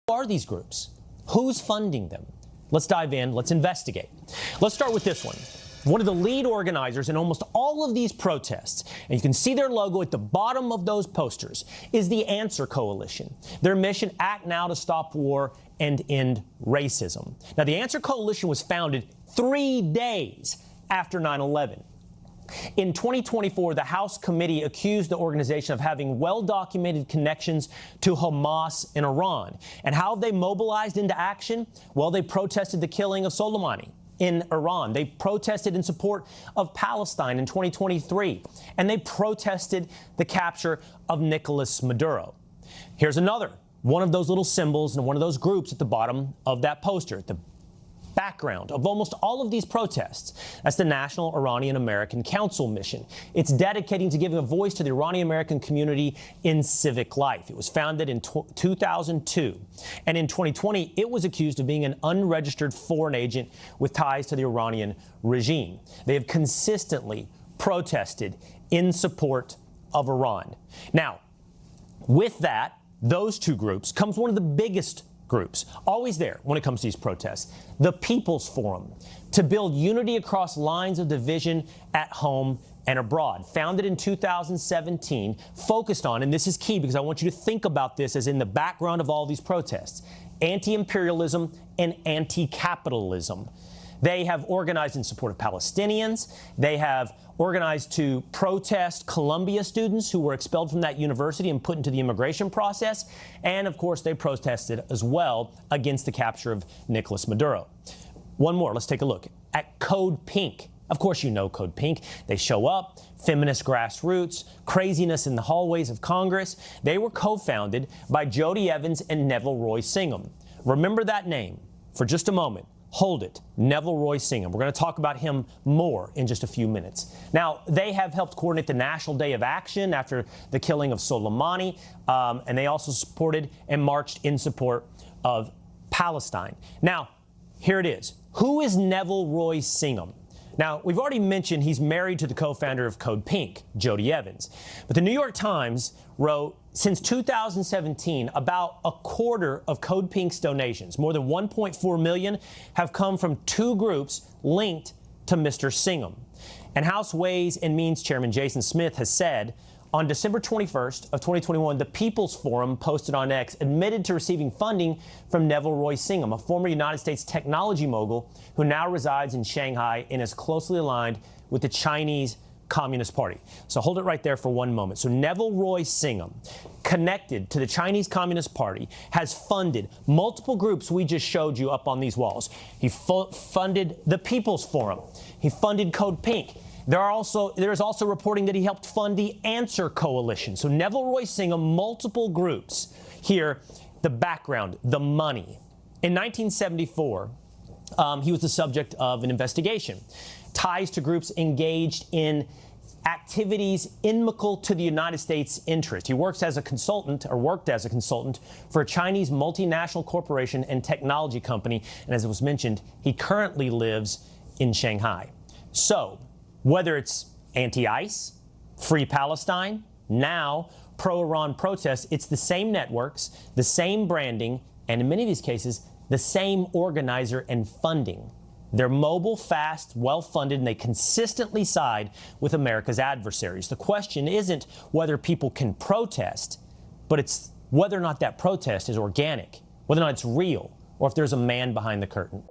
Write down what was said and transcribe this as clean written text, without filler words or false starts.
Who are these groups? Who's funding them? Let's dive in. Let's investigate. Let's start with this one. One of the lead organizers in almost all of these protests, and you can see their logo at the bottom of those posters, is the Answer Coalition. Their mission, act now to stop war and end racism. Now, the Answer Coalition was founded 3 days after 9/11. In 2024, the House committee accused the organization of having well-documented connections to Hamas in Iran. And how have they mobilized into action? Well, they protested the killing of Soleimani in Iran. They protested in support of Palestine in 2023. And they protested the capture of Nicolas Maduro. Here's another one of those little symbols and one of those groups at the bottom of that poster, at the background of almost all of these protests. That's the National Iranian American Council mission. It's dedicating to giving a voice to the Iranian American community in civic life. It was founded in 2002. And in 2020, it was accused of being an unregistered foreign agent with ties to the Iranian regime. They have consistently protested in support of Iran. Now, with that, those two groups comes one of the biggest groups, always there when it comes to these protests, the People's Forum, to build unity across lines of division at home and abroad. Founded in 2017, focused on, and this is key because I want you to think about this as in the background of all these protests, anti-imperialism and anti-capitalism. They have organized in support of Palestinians. They have organized to protest Columbia students who were expelled from that university and put into the immigration process. And, of course, they protested as well against the capture of Nicolas Maduro. One more. Let's take a look at Code Pink. Of course, you know Code Pink. They show up, feminist grassroots, craziness in the hallways of Congress. They were co-founded by Jody Evans and Neville Roy Singham. Remember that name for just a moment. Hold it, Neville Roy Singham. We're going to talk about him more in just a few minutes. Now, they have helped coordinate the National Day of Action after the killing of Soleimani, and they also supported and marched in support of Palestine. Now, here it is. Who is Neville Roy Singham? Now, we've already mentioned he's married to the co-founder of Code Pink, Jody Evans. But the New York Times wrote, since 2017, about a quarter of Code Pink's donations, more than 1.4 million, have come from two groups linked to Mr. Singham. And House Ways and Means Chairman Jason Smith has said, on December 21st of 2021, the People's Forum posted on X admitted to receiving funding from Neville Roy Singham, a former United States technology mogul who now resides in Shanghai and is closely aligned with the Chinese Communist Party. So hold it right there for one moment. So Neville Roy Singham, connected to the Chinese Communist Party, has funded multiple groups we just showed you up on these walls. He funded the People's Forum. He funded Code Pink. There is also reporting that he helped fund the Answer Coalition. So Neville Roy Singham, multiple groups. Here, the background, the money. In 1974, he was the subject of an investigation. Ties to groups engaged in activities inimical to the United States interest. He worked as a consultant for a Chinese multinational corporation and technology company. And as it was mentioned, he currently lives in Shanghai. So, whether it's anti-ICE, Free Palestine, now pro-Iran protests, it's the same networks, the same branding, and in many of these cases, the same organizer and funding. They're mobile, fast, well-funded, and they consistently side with America's adversaries. The question isn't whether people can protest, but it's whether or not that protest is organic, whether or not it's real, or if there's a man behind the curtain.